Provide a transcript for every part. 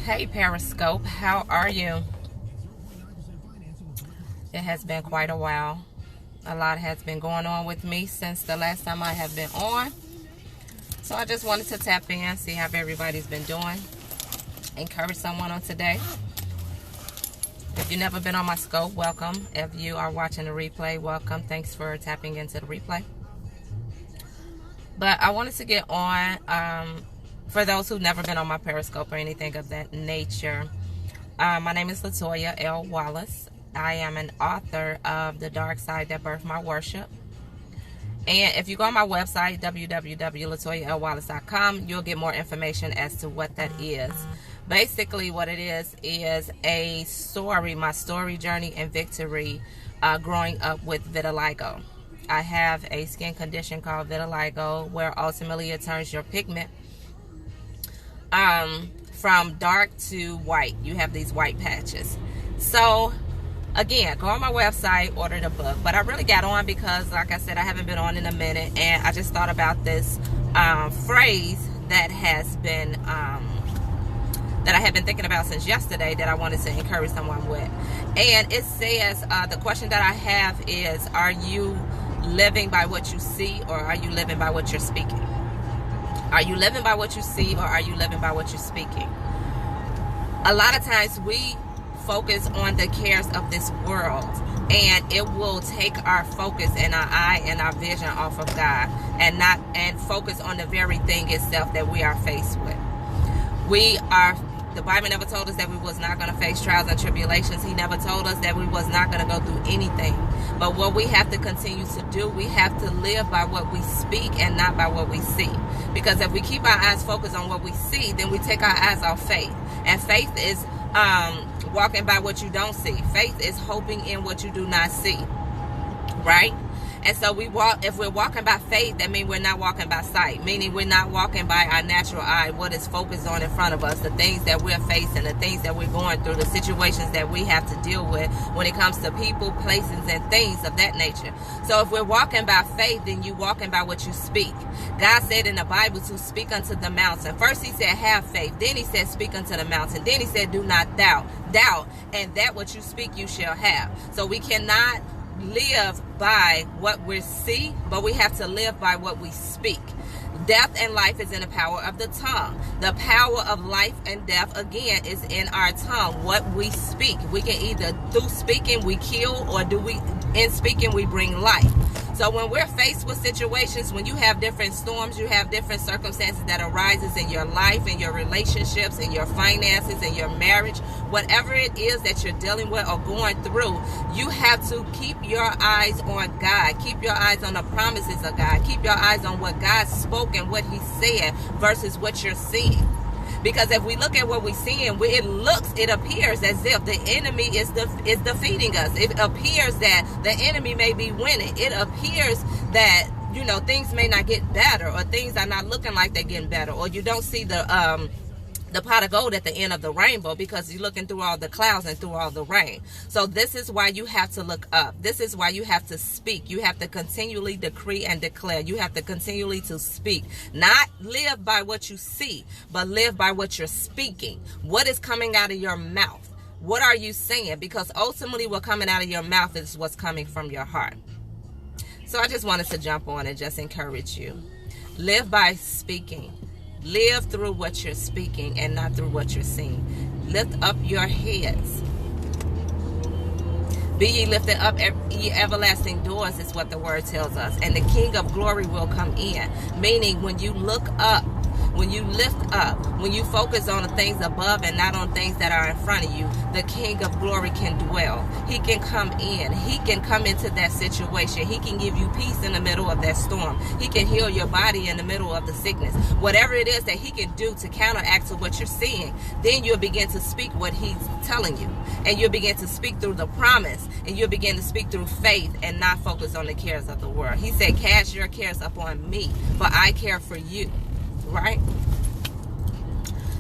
Hey Periscope, how are you? It has been quite a while. A lot has been going on with me since the last time I have been on. So I just wanted to tap in, see how everybody's been doing. Encourage someone on today. If you've never been on my scope, welcome. If you are watching the replay, welcome. Thanks for tapping into the replay. But I wanted to get on, for those who've never been on my Periscope or anything of that nature, my name is Latoya L. Wallace. I am an author of The Dark Side That Birthed My Worship. And if you go on my website, www.latoyalwallace.com, you'll get more information as to what that is. Basically, what it is a story, my story, journey, and victory growing up with vitiligo. I have a skin condition called vitiligo, where ultimately it turns your pigment from dark to white. You have these white patches. So again, go on my website, order the book. But I really got on because, like I said, I haven't been on in a minute, and I just thought about this phrase that has been that I have been thinking about since yesterday that I wanted to encourage someone with. And it says, the question that I have is, are you living by what you see, or are you living by what you're speaking? Are you living by what you see, or are you living by what you're speaking? A lot of times we focus on the cares of this world, and it will take our focus and our eye and our vision off of God, and focus on the very thing itself that we are faced with. The Bible never told us that we was not going to face trials and tribulations. He never told us that we was not going to go through anything. But what we have to continue to do, we have to live by what we speak and not by what we see. Because if we keep our eyes focused on what we see, then we take our eyes off faith. And faith is walking by what you don't see. Faith is hoping in what you do not see. Right? And so if we're walking by faith, that means we're not walking by sight, meaning we're not walking by our natural eye, what is focused on in front of us, the things that we're facing, the things that we're going through, the situations that we have to deal with when it comes to people, places, and things of that nature. So if we're walking by faith, then you're walking by what you speak. God said in the Bible to speak unto the mountain. First he said, have faith. Then he said, speak unto the mountain. Then he said, do not doubt, and that what you speak you shall have. So we cannot live by what we see, but we have to live by what we speak. Death and life is in the power of the tongue. The power of life and death, again, is in our tongue, what we speak. We can either, through speaking, we kill, or in speaking, we bring life. So when we're faced with situations, when you have different storms, you have different circumstances that arises in your life, in your relationships, in your finances, in your marriage, whatever it is that you're dealing with or going through, you have to keep your eyes on God. Keep your eyes on the promises of God. Keep your eyes on what God spoke and what he said versus what you're seeing. Because if we look at what we're seeing, it appears as if the enemy is defeating us. It appears that the enemy may be winning. It appears that, things may not get better, or things are not looking like they're getting better, or you don't see the pot of gold at the end of the rainbow because you're looking through all the clouds and through all the rain. So this is why you have to look up. This is why you have to speak. You have to continually decree and declare. You have to continually to speak. Not live by what you see, but live by what you're speaking. What is coming out of your mouth? What are you saying? Because ultimately what's coming out of your mouth is what's coming from your heart. So I just wanted to jump on and just encourage you. Live by speaking. Live through what you're speaking and not through what you're seeing. Lift up your heads. Be ye lifted up, ye everlasting doors, is what the word tells us. And the King of glory will come in. Meaning when you look up, when you lift up, when you focus on the things above and not on things that are in front of you, the King of glory can dwell. He can come in. He can come into that situation. He can give you peace in the middle of that storm. He can heal your body in the middle of the sickness. Whatever it is that he can do to counteract to what you're seeing, then you'll begin to speak what he's telling you. And you'll begin to speak through the promise. And you'll begin to speak through faith and not focus on the cares of the world. He said, cast your cares upon me, for I care for you. Right?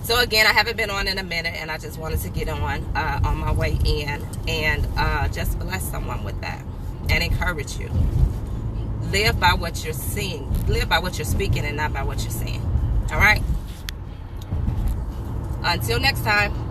So again, I haven't been on in a minute, and I just wanted to get on my way in and just bless someone with that and encourage you. Live by what you're seeing. Live by what you're speaking and not by what you're seeing. All right? Until next time.